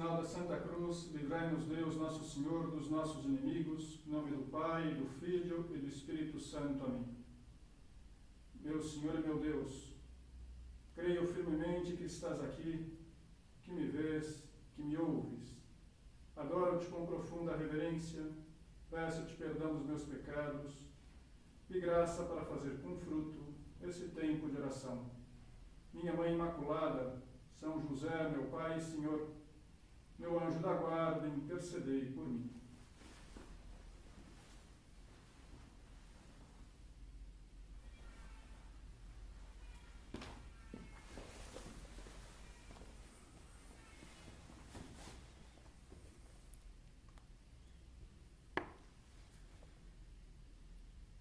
sinal da Santa Cruz, livrai-nos Deus, nosso Senhor, dos nossos inimigos, em nome do Pai, do Filho e do Espírito Santo. Amém. Meu Senhor e meu Deus, creio firmemente que estás aqui, que me vês, que me ouves. Adoro-te com profunda reverência, peço-te perdão dos meus pecados e graça para fazer com fruto esse tempo de oração. Minha Mãe Imaculada, São José, meu Pai e Senhor, meu anjo da guarda, intercedei por mim.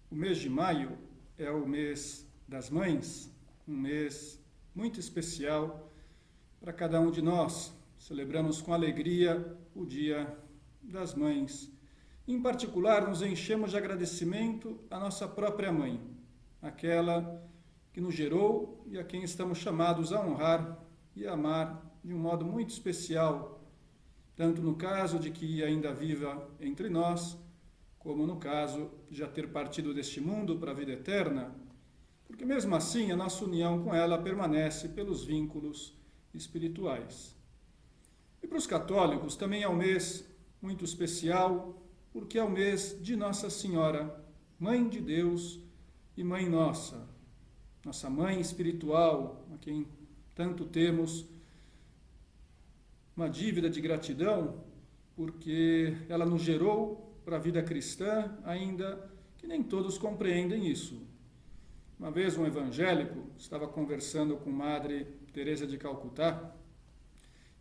O mês de maio é o mês das mães, um mês muito especial para cada um de nós. Celebramos com alegria o Dia das Mães. Em particular, nos enchemos de agradecimento à nossa própria mãe, aquela que nos gerou e a quem estamos chamados a honrar e amar de um modo muito especial, tanto no caso de que ainda viva entre nós, como no caso de já ter partido deste mundo para a vida eterna, porque mesmo assim a nossa união com ela permanece pelos vínculos espirituais. E para os católicos também é um mês muito especial, porque é o mês de Nossa Senhora, Mãe de Deus e Mãe Nossa, nossa Mãe espiritual, a quem tanto temos uma dívida de gratidão, porque ela nos gerou para a vida cristã, ainda que nem todos compreendem isso. Uma vez um evangélico estava conversando com Madre Teresa de Calcutá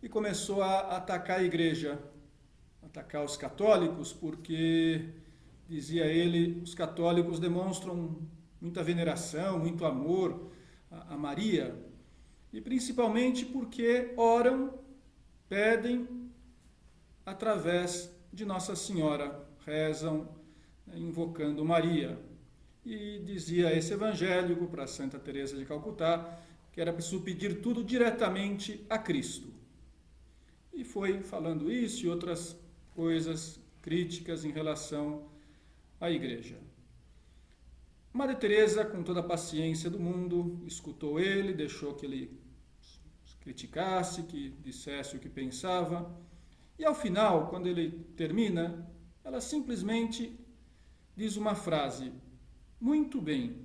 e começou a atacar a igreja, atacar os católicos, porque, dizia ele, os católicos demonstram muita veneração, muito amor a Maria, e principalmente porque oram, pedem através de Nossa Senhora, rezam, invocando Maria. E dizia esse evangélico para Santa Teresa de Calcutá que era preciso pedir tudo diretamente a Cristo. E foi falando isso e outras coisas críticas em relação à igreja. Madre Teresa, com toda a paciência do mundo, escutou ele, deixou que ele criticasse, que dissesse o que pensava, e ao final, quando ele termina, ela simplesmente diz uma frase: muito bem,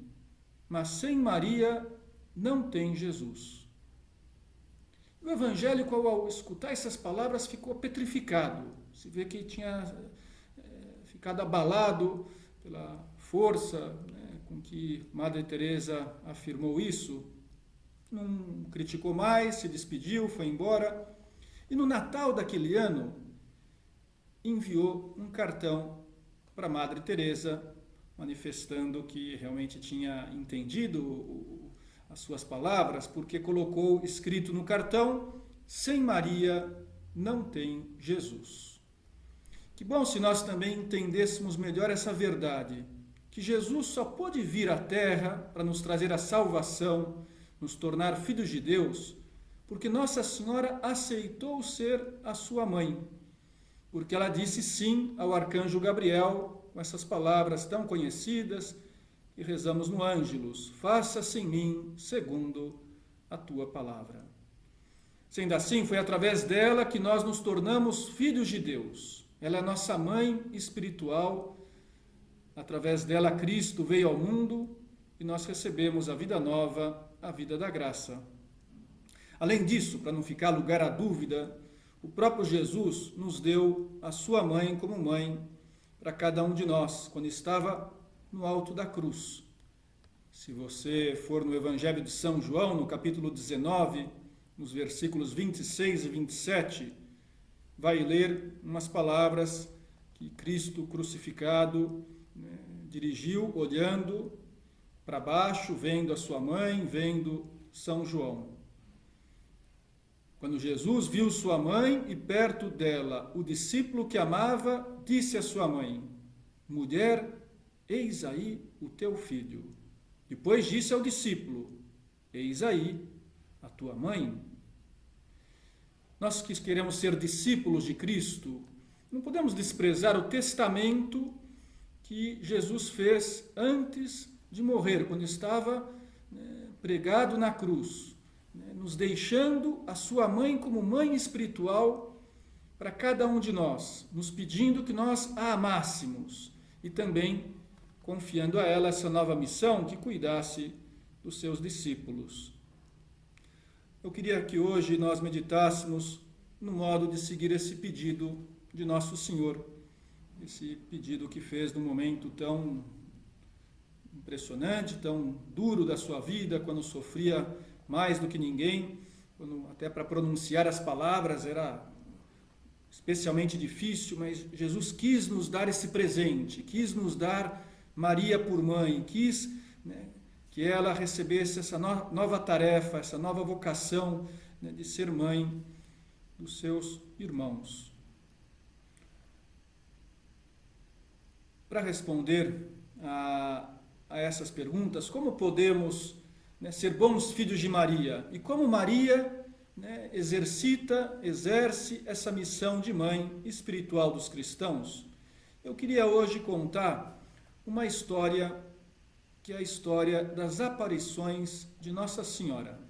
mas sem Maria não tem Jesus. O evangélico, ao escutar essas palavras, ficou petrificado. Se vê que tinha ficado abalado pela força com que Madre Teresa afirmou isso. Não criticou mais, se despediu, foi embora. E no Natal daquele ano, enviou um cartão para Madre Teresa, manifestando que realmente tinha entendido as suas palavras, porque colocou escrito no cartão: sem Maria não tem Jesus. Que bom se nós também entendêssemos melhor essa verdade, que Jesus só pôde vir à Terra para nos trazer a salvação, nos tornar filhos de Deus, porque Nossa Senhora aceitou ser a sua mãe, porque ela disse sim ao arcanjo Gabriel, com essas palavras tão conhecidas que rezamos no Ângelus: faça-se em mim segundo a tua palavra. Sendo assim, foi através dela que nós nos tornamos filhos de Deus. Ela é nossa mãe espiritual. Através dela, Cristo veio ao mundo e nós recebemos a vida nova, a vida da graça. Além disso, para não ficar lugar à dúvida, o próprio Jesus nos deu a sua mãe como mãe para cada um de nós, quando estava no alto da cruz. Se você for no Evangelho de São João, no capítulo 19, nos versículos 26 e 27, vai ler umas palavras que Cristo crucificado dirigiu, olhando para baixo, vendo a sua mãe, vendo São João. Quando Jesus viu sua mãe e perto dela o discípulo que amava, disse à sua mãe: mulher, eis aí o teu filho. Depois disse ao discípulo: eis aí a tua mãe. Nós que queremos ser discípulos de Cristo, não podemos desprezar o testamento que Jesus fez antes de morrer, quando estava pregado na cruz, nos deixando a sua mãe como mãe espiritual para cada um de nós, nos pedindo que nós a amássemos e também confiando a ela essa nova missão que cuidasse dos seus discípulos. Eu queria que hoje nós meditássemos no modo de seguir esse pedido de Nosso Senhor, esse pedido que fez num momento tão impressionante, tão duro da sua vida, quando sofria mais do que ninguém, quando até para pronunciar as palavras era especialmente difícil, mas Jesus quis nos dar esse presente, quis nos dar Maria por mãe, quis que ela recebesse essa nova tarefa, essa nova vocação de ser mãe dos seus irmãos. Para responder a essas perguntas, como podemos ser bons filhos de Maria? E como Maria exerce essa missão de mãe espiritual dos cristãos? Eu queria hoje contar uma história que é a história das aparições de Nossa Senhora.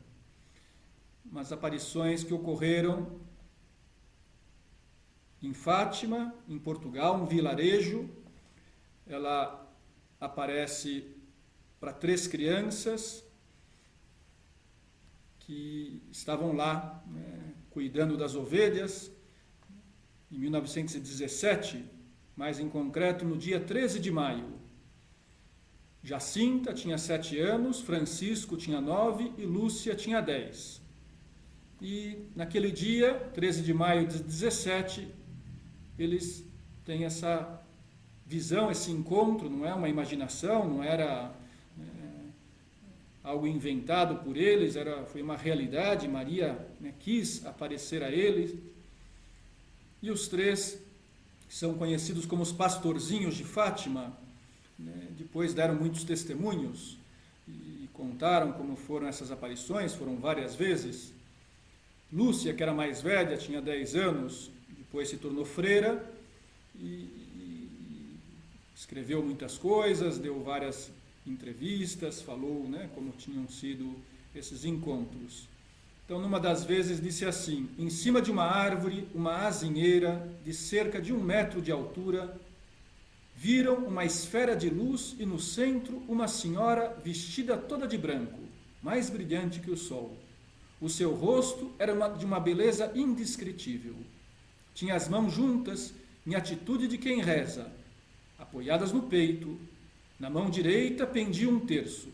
Umas aparições que ocorreram em Fátima, em Portugal, um vilarejo. Ela aparece para 3 crianças que estavam lá cuidando das ovelhas em 1917, mais em concreto no dia 13 de maio. Jacinta tinha 7 anos, Francisco tinha 9 e Lúcia tinha 10. E naquele dia, 13 de maio de 17, eles têm essa visão, esse encontro, não é uma imaginação, não era algo inventado por eles, foi uma realidade. Maria quis aparecer a eles. E os 3 são conhecidos como os pastorzinhos de Fátima, depois deram muitos testemunhos e contaram como foram essas aparições, foram várias vezes. Lúcia, que era mais velha, tinha 10 anos, depois se tornou freira e escreveu muitas coisas, deu várias entrevistas, falou como tinham sido esses encontros. Então, numa das vezes, disse assim: em cima de uma árvore, uma azinheira de cerca de 1 metro de altura, viram uma esfera de luz e no centro uma senhora vestida toda de branco, mais brilhante que o sol. O seu rosto era de uma beleza indescritível. Tinha as mãos juntas, em atitude de quem reza, apoiadas no peito. Na mão direita pendia um terço.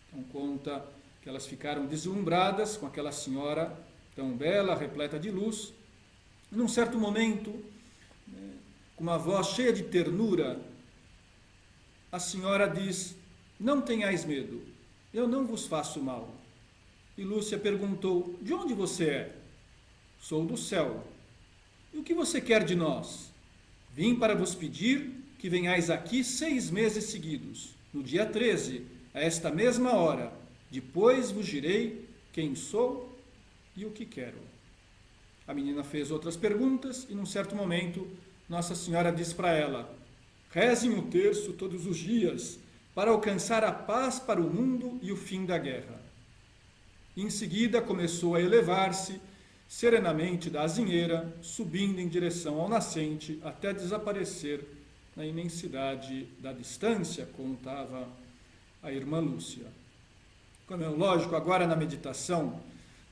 Então conta que elas ficaram deslumbradas com aquela senhora tão bela, repleta de luz. E num certo momento, com uma voz cheia de ternura, a senhora diz: não tenhais medo, eu não vos faço mal. E Lúcia perguntou: de onde você é? Sou do céu. E o que você quer de nós? Vim para vos pedir que venhais aqui 6 meses seguidos, no dia 13, a esta mesma hora. Depois vos direi quem sou e o que quero. A menina fez outras perguntas e, num certo momento, Nossa Senhora diz para ela: rezem o terço todos os dias para alcançar a paz para o mundo e o fim da guerra. Em seguida, começou a elevar-se serenamente da azinheira, subindo em direção ao nascente, até desaparecer na imensidade da distância, contava a irmã Lúcia. Como é lógico, agora na meditação,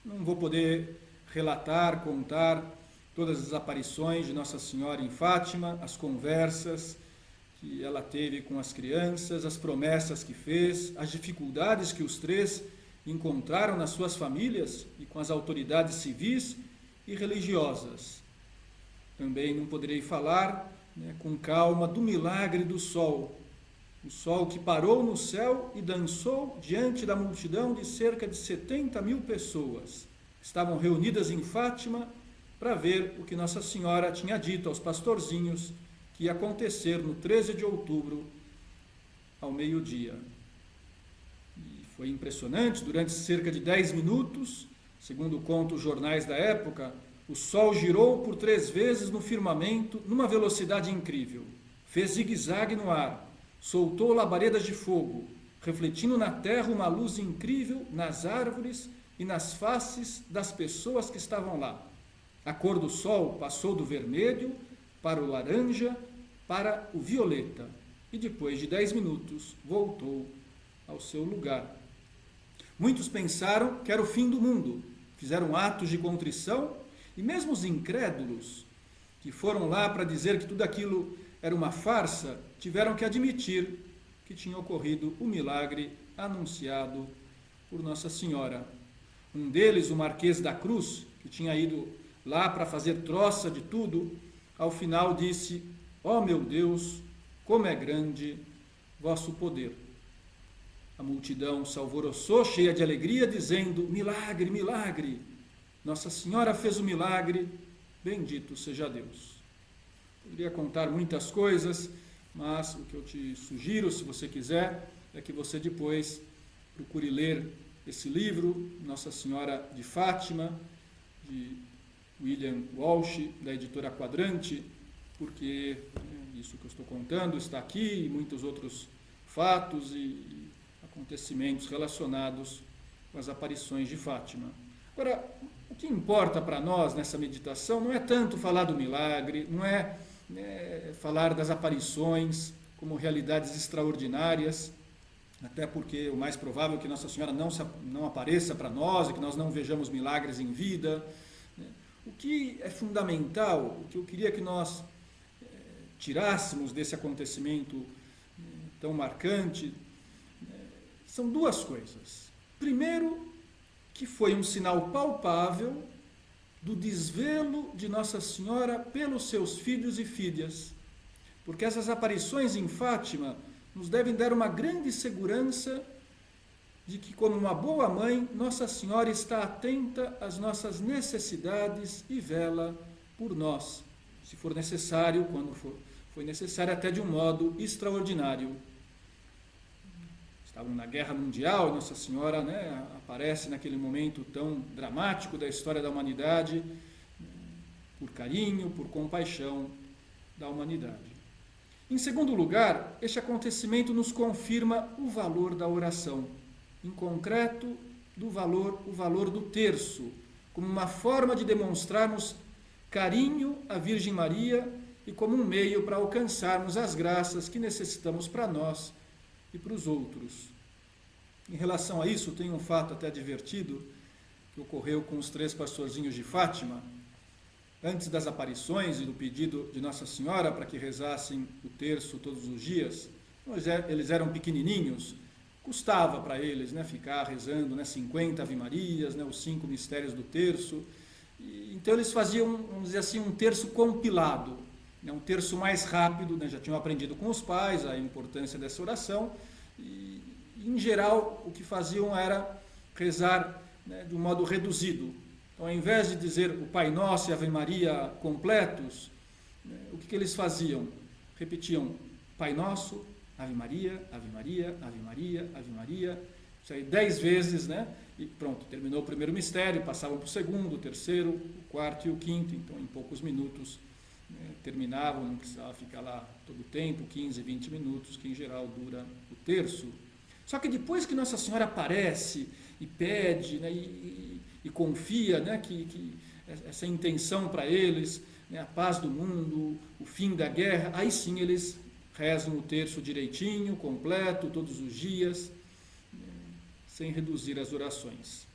não vou poder relatar, contar todas as aparições de Nossa Senhora em Fátima, as conversas que ela teve com as crianças, as promessas que fez, as dificuldades que os 3 encontraram nas suas famílias e com as autoridades civis e religiosas. Também não poderei falar com calma do milagre do sol, o sol que parou no céu e dançou diante da multidão de cerca de 70.000 pessoas. Estavam reunidas em Fátima para ver o que Nossa Senhora tinha dito aos pastorzinhos que ia acontecer no 13 de outubro, ao meio-dia. E foi impressionante, durante cerca de 10 minutos, Segundo contam os jornais da época, o sol girou por 3 vezes no firmamento numa velocidade incrível. Fez zigue-zague no ar, soltou labaredas de fogo, refletindo na terra uma luz incrível nas árvores e nas faces das pessoas que estavam lá. A cor do sol passou do vermelho para o laranja, para o violeta, e depois de 10 minutos voltou ao seu lugar. Muitos pensaram que era o fim do mundo, fizeram atos de contrição, e mesmo os incrédulos, que foram lá para dizer que tudo aquilo era uma farsa, tiveram que admitir que tinha ocorrido o milagre anunciado por Nossa Senhora. Um deles, o Marquês da Cruz, que tinha ido lá para fazer troça de tudo, ao final disse: ó meu Deus, como é grande vosso poder. A multidão se alvoroçou, cheia de alegria, dizendo: milagre, milagre! Nossa Senhora fez o milagre, bendito seja Deus. Poderia contar muitas coisas, mas o que eu te sugiro, se você quiser, é que você depois procure ler esse livro, Nossa Senhora de Fátima, de William Walsh, da editora Quadrante, porque isso que eu estou contando está aqui e muitos outros fatos e acontecimentos relacionados com as aparições de Fátima. Agora, o que importa para nós nessa meditação não é tanto falar do milagre, não é falar das aparições como realidades extraordinárias, até porque o mais provável é que Nossa Senhora não apareça para nós e que nós não vejamos milagres em vida. O que é fundamental, o que eu queria que nós tirássemos desse acontecimento tão marcante, são 2 coisas. Primeiro, que foi um sinal palpável do desvelo de Nossa Senhora pelos seus filhos e filhas, porque essas aparições em Fátima nos devem dar uma grande segurança de que, como uma boa mãe, Nossa Senhora está atenta às nossas necessidades e vela por nós, se for necessário, quando foi necessário, até de um modo extraordinário. Estavam na Guerra Mundial, Nossa Senhora aparece naquele momento tão dramático da história da humanidade, por carinho, por compaixão da humanidade. Em segundo lugar, este acontecimento nos confirma o valor da oração, em concreto, o valor do terço, como uma forma de demonstrarmos carinho à Virgem Maria e como um meio para alcançarmos as graças que necessitamos para nós e para os outros. Em relação a isso, tem um fato até divertido que ocorreu com os 3 pastorzinhos de Fátima. Antes das aparições e do pedido de Nossa Senhora para que rezassem o terço todos os dias, eles eram pequenininhos, custava para eles ficar rezando 50 Ave-Marias, os 5 mistérios do terço. Então eles faziam, vamos dizer assim, um terço compilado, um terço mais rápido, já tinham aprendido com os pais a importância dessa oração, e em geral o que faziam era rezar de um modo reduzido. Então, ao invés de dizer o Pai Nosso e Ave Maria completos, o que eles faziam? Repetiam Pai Nosso, Ave Maria, Ave Maria, Ave Maria, Ave Maria, isso aí 10 vezes, e pronto, terminou o primeiro mistério, passavam para o segundo, o terceiro, o quarto e o quinto, então em poucos minutos terminavam, não precisava ficar lá todo o tempo, 15, 20 minutos, que em geral dura o terço. Só que depois que Nossa Senhora aparece e pede, e confia que essa intenção para eles, a paz do mundo, o fim da guerra, aí sim eles rezam o terço direitinho, completo, todos os dias, sem reduzir as orações.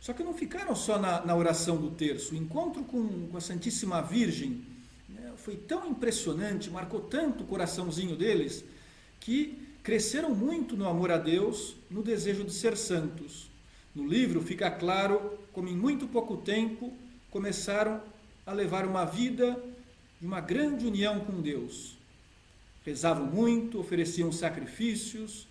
Só que não ficaram só na oração do terço. O encontro com a Santíssima Virgem foi tão impressionante, marcou tanto o coraçãozinho deles, que cresceram muito no amor a Deus, no desejo de ser santos. No livro fica claro como em muito pouco tempo começaram a levar uma vida de uma grande união com Deus. Rezavam muito, ofereciam sacrifícios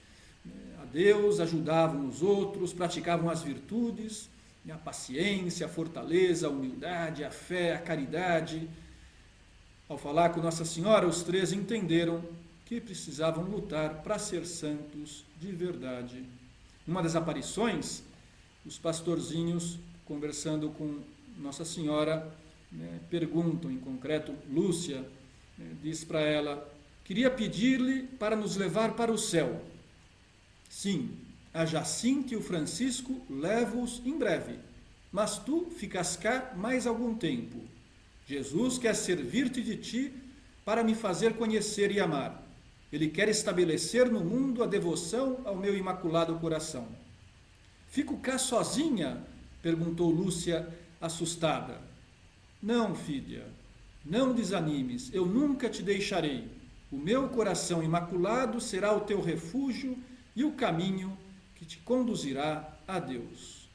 a Deus, ajudavam os outros, praticavam as virtudes, a paciência, a fortaleza, a humildade, a fé, a caridade. Ao falar com Nossa Senhora, os 3 entenderam que precisavam lutar para ser santos de verdade. Numa das aparições, os pastorzinhos conversando com Nossa Senhora, perguntam, em concreto, Lúcia, diz para ela: queria pedir-lhe para nos levar para o céu. Sim, a Jacinta e o Francisco levo-os em breve, mas tu ficas cá mais algum tempo. Jesus quer servir-te de ti para me fazer conhecer e amar. Ele quer estabelecer no mundo a devoção ao meu imaculado coração. Fico cá sozinha? Perguntou Lúcia, assustada. Não, filha, não desanimes, eu nunca te deixarei. O meu coração imaculado será o teu refúgio e o caminho que te conduzirá a Deus.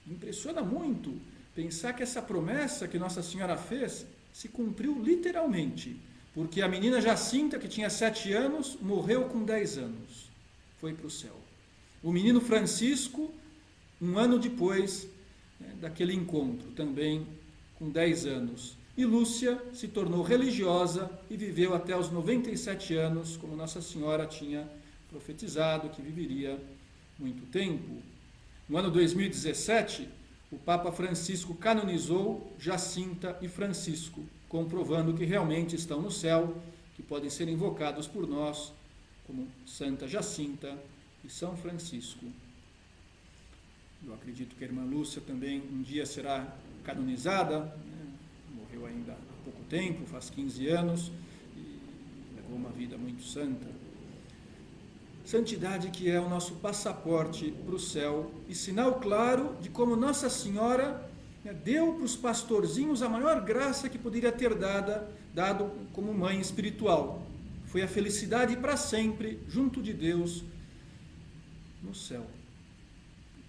Impressiona muito pensar que essa promessa que Nossa Senhora fez se cumpriu literalmente, porque a menina Jacinta, que tinha 7 anos, morreu com 10 anos. Foi para o céu. O menino Francisco, 1 ano depois daquele encontro, também com 10 anos. E Lúcia se tornou religiosa e viveu até os 97 anos, como Nossa Senhora tinha profetizado que viveria muito tempo. No ano 2017, o Papa Francisco canonizou Jacinta e Francisco, comprovando que realmente estão no céu, que podem ser invocados por nós, como Santa Jacinta e São Francisco. Eu acredito que a irmã Lúcia também um dia será canonizada, morreu ainda há pouco tempo, faz 15 anos, e levou uma vida muito santa. Santidade que é o nosso passaporte para o céu e sinal claro de como Nossa Senhora deu para os pastorzinhos a maior graça que poderia ter dado como mãe espiritual. Foi a felicidade para sempre junto de Deus no céu.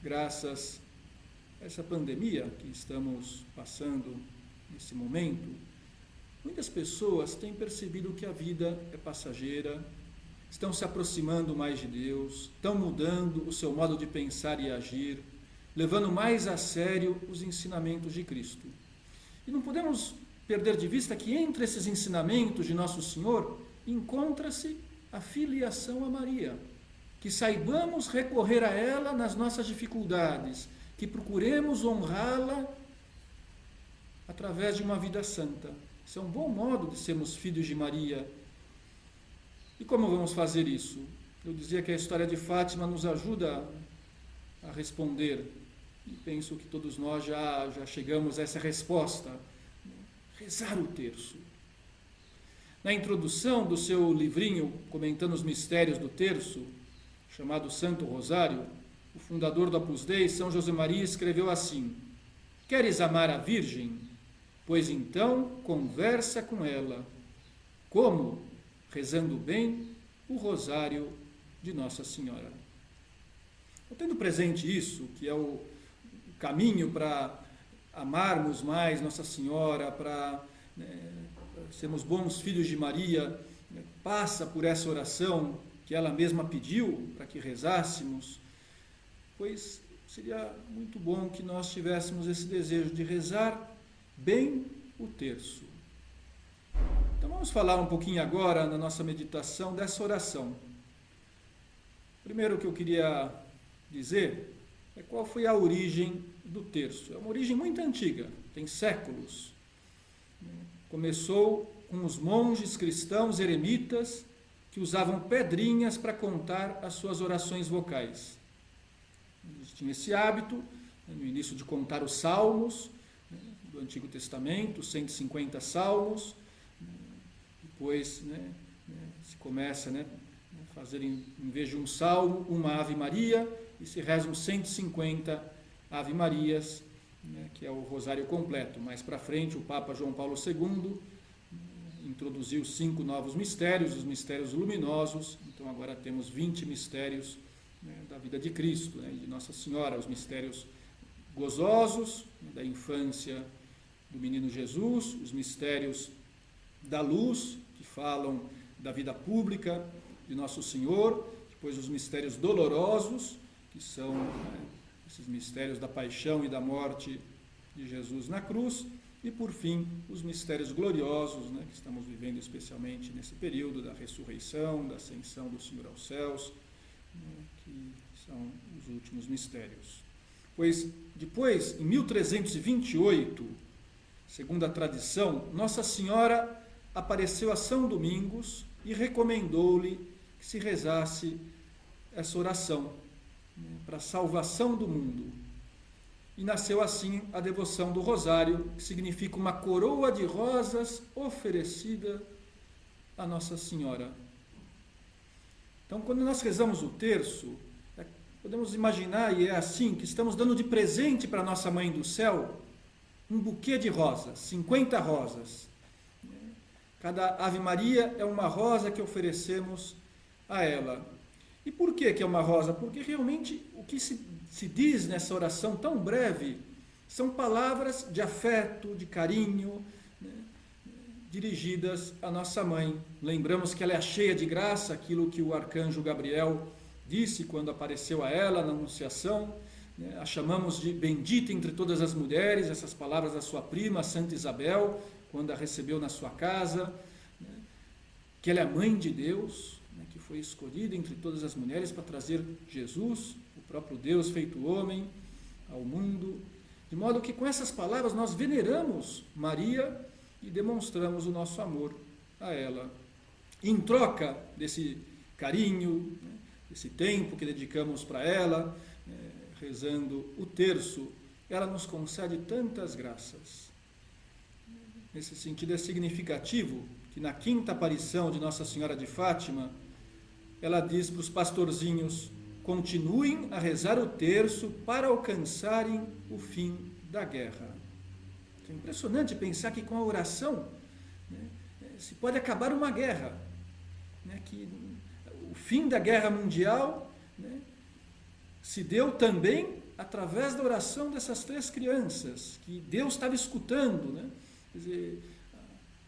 Graças a essa pandemia que estamos passando nesse momento, muitas pessoas têm percebido que a vida é passageira, estão se aproximando mais de Deus, estão mudando o seu modo de pensar e agir, levando mais a sério os ensinamentos de Cristo. E não podemos perder de vista que entre esses ensinamentos de Nosso Senhor encontra-se a filiação a Maria, que saibamos recorrer a ela nas nossas dificuldades, que procuremos honrá-la através de uma vida santa. Isso é um bom modo de sermos filhos de Maria. E como vamos fazer isso? Eu dizia que a história de Fátima nos ajuda a responder, e penso que todos nós já chegamos a essa resposta: rezar o terço. Na introdução do seu livrinho comentando os mistérios do terço, chamado Santo Rosário, o fundador do Opus Dei, São José Maria, escreveu assim: queres amar a Virgem? Pois então conversa com ela. Como? Rezando bem o Rosário de Nossa Senhora. Tendo presente isso, que é o caminho para amarmos mais Nossa Senhora, para sermos bons filhos de Maria, passa por essa oração que ela mesma pediu para que rezássemos, pois seria muito bom que nós tivéssemos esse desejo de rezar bem o terço. Então vamos falar um pouquinho agora na nossa meditação dessa oração. Primeiro que eu queria dizer é qual foi a origem do terço. É uma origem muito antiga, tem séculos. Começou com os monges cristãos eremitas que usavam pedrinhas para contar as suas orações vocais. Eles tinham esse hábito, no início, de contar os salmos do Antigo Testamento, 150 salmos. Depois se começa a fazer, em vez de um salmo, uma Ave Maria, e se rezam 150 Ave Marias, que é o rosário completo. Mais para frente, o Papa João Paulo II introduziu 5 novos mistérios, os mistérios luminosos. Então agora temos 20 mistérios da vida de Cristo, de Nossa Senhora, os mistérios gozosos, da infância do menino Jesus, os mistérios da luz, que falam da vida pública de Nosso Senhor, depois os mistérios dolorosos, que são esses mistérios da paixão e da morte de Jesus na cruz, e por fim os mistérios gloriosos, que estamos vivendo especialmente nesse período da ressurreição, da ascensão do Senhor aos céus, que são os últimos mistérios. pois depois, em 1328, segundo a tradição, Nossa Senhora apareceu a São Domingos e recomendou-lhe que se rezasse essa oração, né, para a salvação do mundo. E nasceu assim a devoção do Rosário, que significa uma coroa de rosas oferecida a Nossa Senhora. Então, quando nós rezamos o terço, podemos imaginar, e é assim, que estamos dando de presente para Nossa Mãe do Céu um buquê de rosas, 50 rosas. Cada Ave Maria é uma rosa que oferecemos a ela. E por que é uma rosa? Porque realmente o que se diz nessa oração tão breve são palavras de afeto, de carinho, né, dirigidas à nossa mãe. Lembramos que ela é cheia de graça, aquilo que o arcanjo Gabriel disse quando apareceu a ela na Anunciação, né, a chamamos de bendita entre todas as mulheres, essas palavras da sua prima, Santa Isabel, quando a recebeu na sua casa, né, que ela é a mãe de Deus, né, que foi escolhida entre todas as mulheres para trazer Jesus, o próprio Deus feito homem, ao mundo, de modo que com essas palavras nós veneramos Maria e demonstramos o nosso amor a ela. E em troca desse carinho, né, desse tempo que dedicamos para ela, rezando o terço, ela nos concede tantas graças. Nesse sentido é significativo que na quinta aparição de Nossa Senhora de Fátima, ela diz para os pastorzinhos: continuem a rezar o terço para alcançarem o fim da guerra. É impressionante pensar que com a oração, né, se pode acabar uma guerra, né, que o fim da guerra mundial, né, se deu também através da oração dessas 3 crianças, que Deus estava escutando, né? Quer dizer,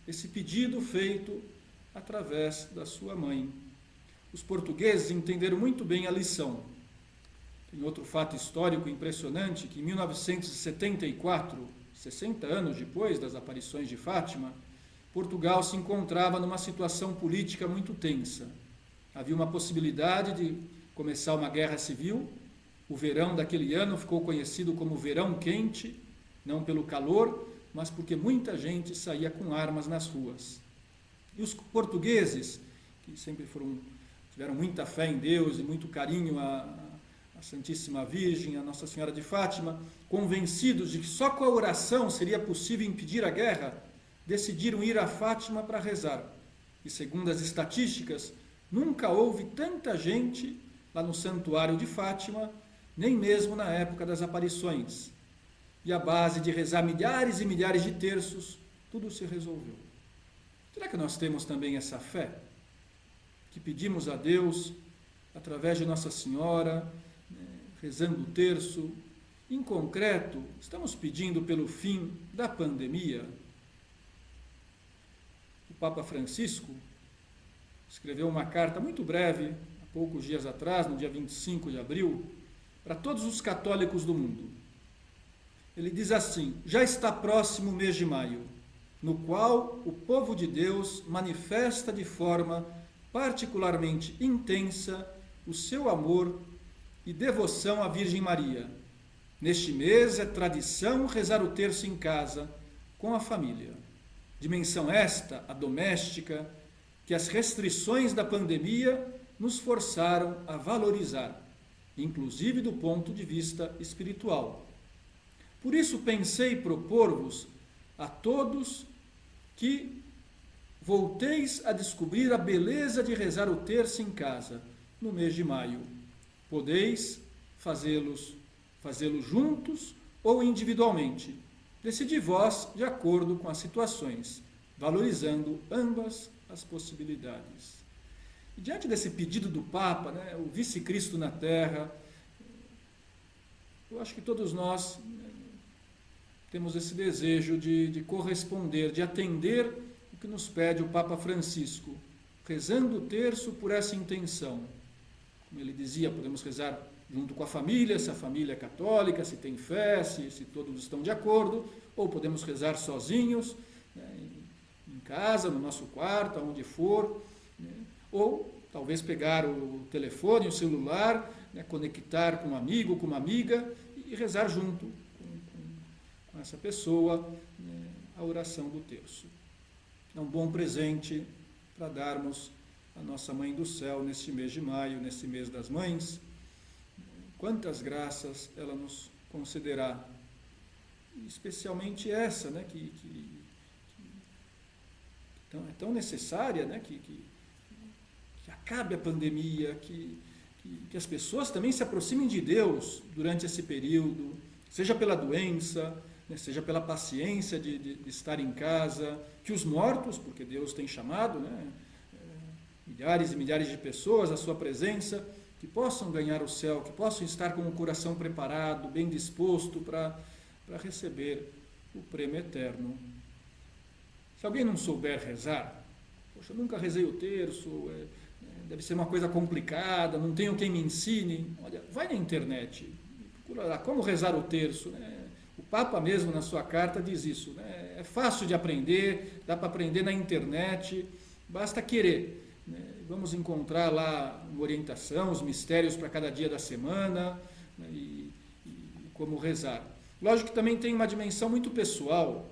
esse pedido feito através da sua mãe. Os portugueses entenderam muito bem a lição. Tem outro fato histórico impressionante, que em 1974, 60 anos depois das aparições de Fátima, Portugal se encontrava numa situação política muito tensa. Havia uma possibilidade de começar uma guerra civil. O verão daquele ano ficou conhecido como verão quente, não pelo calor, mas porque muita gente saía com armas nas ruas. E os portugueses, que sempre tiveram muita fé em Deus e muito carinho à Santíssima Virgem, a Nossa Senhora de Fátima, convencidos de que só com a oração seria possível impedir a guerra, decidiram ir a Fátima para rezar. E segundo as estatísticas, nunca houve tanta gente lá no santuário de Fátima, nem mesmo na época das aparições. E à base de rezar milhares e milhares de terços, tudo se resolveu. Será que nós temos também essa fé? Que pedimos a Deus, através de Nossa Senhora, né, rezando o terço. Em concreto, estamos pedindo pelo fim da pandemia. O Papa Francisco escreveu uma carta muito breve, há poucos dias atrás, no dia 25 de abril, para todos os católicos do mundo. Ele diz assim: já está próximo o mês de maio, no qual o povo de Deus manifesta de forma particularmente intensa o seu amor e devoção à Virgem Maria. Neste mês é tradição rezar o terço em casa, com a família. Dimensão esta, a doméstica, que as restrições da pandemia nos forçaram a valorizar, inclusive do ponto de vista espiritual. Por isso pensei propor-vos a todos que volteis a descobrir a beleza de rezar o terço em casa no mês de maio. Podeis fazê-lo juntos ou individualmente. Decidi vós de acordo com as situações, valorizando ambas as possibilidades. E diante desse pedido do Papa, né, o vice-Cristo na Terra, eu acho que todos nós temos esse desejo de corresponder, de atender o que nos pede o Papa Francisco, rezando o terço por essa intenção. Como ele dizia, podemos rezar junto com a família, se a família é católica, se tem fé, se todos estão de acordo, ou podemos rezar sozinhos, né, em casa, no nosso quarto, aonde for, né, ou talvez pegar o telefone, o celular, né, conectar com um amigo, com uma amiga, e e rezar junto com essa pessoa, né, a oração do terço. É um bom presente para darmos à nossa Mãe do Céu neste mês de maio, nesse mês das Mães. Quantas graças ela nos concederá, especialmente essa, né, que é tão necessária, né, que acabe a pandemia, que as pessoas também se aproximem de Deus durante esse período, seja pela doença, né, seja pela paciência de estar em casa, que os mortos, porque Deus tem chamado, né, milhares e milhares de pessoas à sua presença, que possam ganhar o céu, que possam estar com o coração preparado, bem disposto para receber o prêmio eterno. Se alguém não souber rezar, poxa, eu nunca rezei o terço, deve ser uma coisa complicada, não tenho quem me ensine. Olha, vai na internet, procura lá como rezar o terço, né? O Papa mesmo na sua carta diz isso, né? É fácil de aprender, dá para aprender na internet, basta querer. Né? Vamos encontrar lá uma orientação, os mistérios para cada dia da semana, né? e como rezar. Lógico que também tem uma dimensão muito pessoal.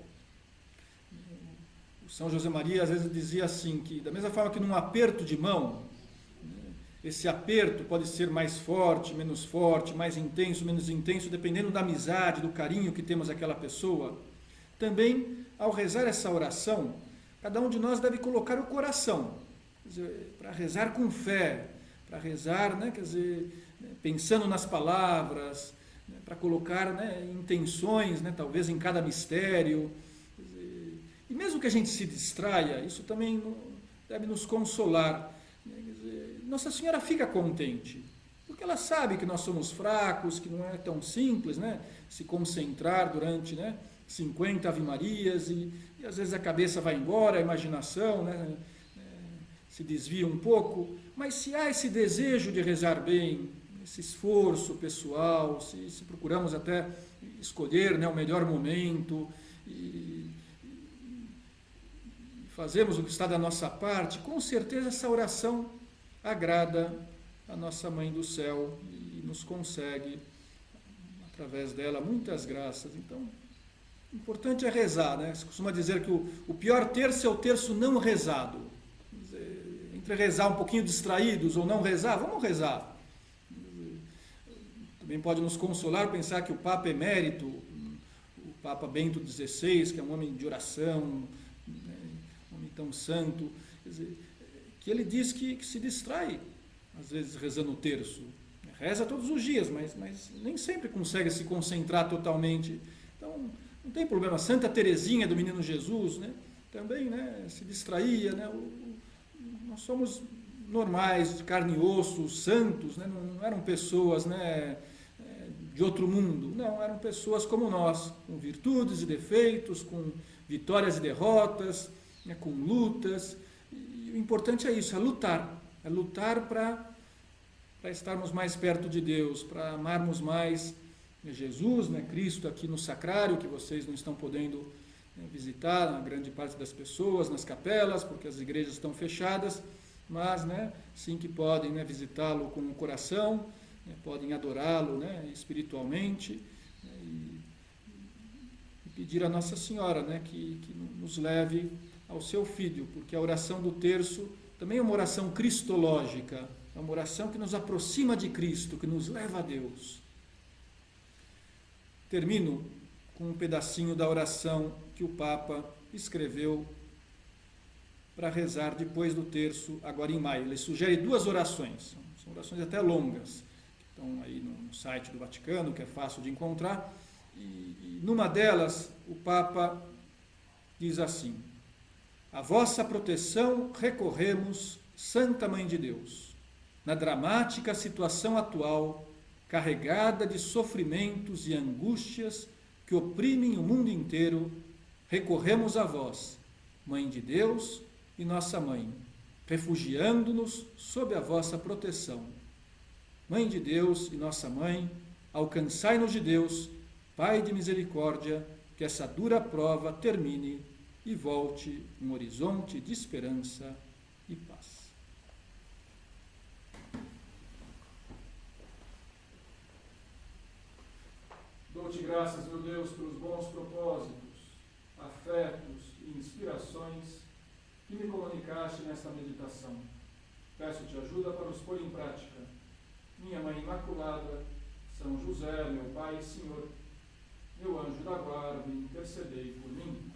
O São José Maria às vezes dizia assim, que da mesma forma que num aperto de mão, esse aperto pode ser mais forte, mais intenso, menos intenso, dependendo da amizade, do carinho que temos àquela pessoa. Também, ao rezar essa oração, cada um de nós deve colocar o coração, para rezar com fé, para rezar, né, quer dizer, pensando nas palavras, né, para colocar, né, intenções, né, talvez em cada mistério. E mesmo que a gente se distraia, isso também deve nos consolar. Nossa Senhora fica contente, porque ela sabe que nós somos fracos, que não é tão simples, né, se concentrar durante, né, 50 Ave-Marias e às vezes a cabeça vai embora, a imaginação, né, se desvia um pouco, mas se há esse desejo de rezar bem, esse esforço pessoal, se procuramos até escolher, né, o melhor momento e fazemos o que está da nossa parte, com certeza essa oração agrada a nossa Mãe do Céu e nos consegue, através dela, muitas graças. Então, o importante é rezar, né? Se costuma dizer que o pior terço é o terço não rezado. Entre rezar um pouquinho distraídos ou não rezar, vamos rezar. Também pode nos consolar pensar que o Papa Emérito, o Papa Bento XVI, que é um homem de oração, né, um homem tão santo, quer dizer, que ele diz que se distrai, às vezes rezando o terço. Reza todos os dias, mas nem sempre consegue se concentrar totalmente. Então, não tem problema. Santa Teresinha do Menino Jesus, né, também, né, se distraía. Né, nós somos normais, de carne e osso, santos, né, não eram pessoas, né, de outro mundo. Não, eram pessoas como nós, com virtudes e defeitos, com vitórias e derrotas, né, com lutas. O importante é isso, é lutar para estarmos mais perto de Deus, para amarmos mais Jesus, né, Cristo aqui no sacrário, que vocês não estão podendo, né, visitar, a grande parte das pessoas, nas capelas, porque as igrejas estão fechadas, mas, né, sim que podem, né, visitá-lo com o coração, né, podem adorá-lo, né, espiritualmente, né, e pedir a Nossa Senhora, né, que nos leve ao seu Filho, porque a oração do terço também é uma oração cristológica, é uma oração que nos aproxima de Cristo, que nos leva a Deus. Termino com um pedacinho da oração que o Papa escreveu para rezar depois do terço, agora em maio. Ele sugere 2 orações, são orações até longas, que estão aí no site do Vaticano, que é fácil de encontrar, e numa delas o Papa diz assim: a vossa proteção recorremos, Santa Mãe de Deus. Na dramática situação atual, carregada de sofrimentos e angústias que oprimem o mundo inteiro, recorremos a vós, Mãe de Deus e nossa Mãe, refugiando-nos sob a vossa proteção. Mãe de Deus e nossa Mãe, alcançai-nos de Deus, Pai de misericórdia, que essa dura prova termine e volte um horizonte de esperança e paz. Dou-te graças, meu Deus, pelos bons propósitos, afetos e inspirações que me comunicaste nesta meditação. Peço-te ajuda para os pôr em prática. Minha Mãe Imaculada, São José, meu Pai e Senhor, meu anjo da guarda, intercedei por mim.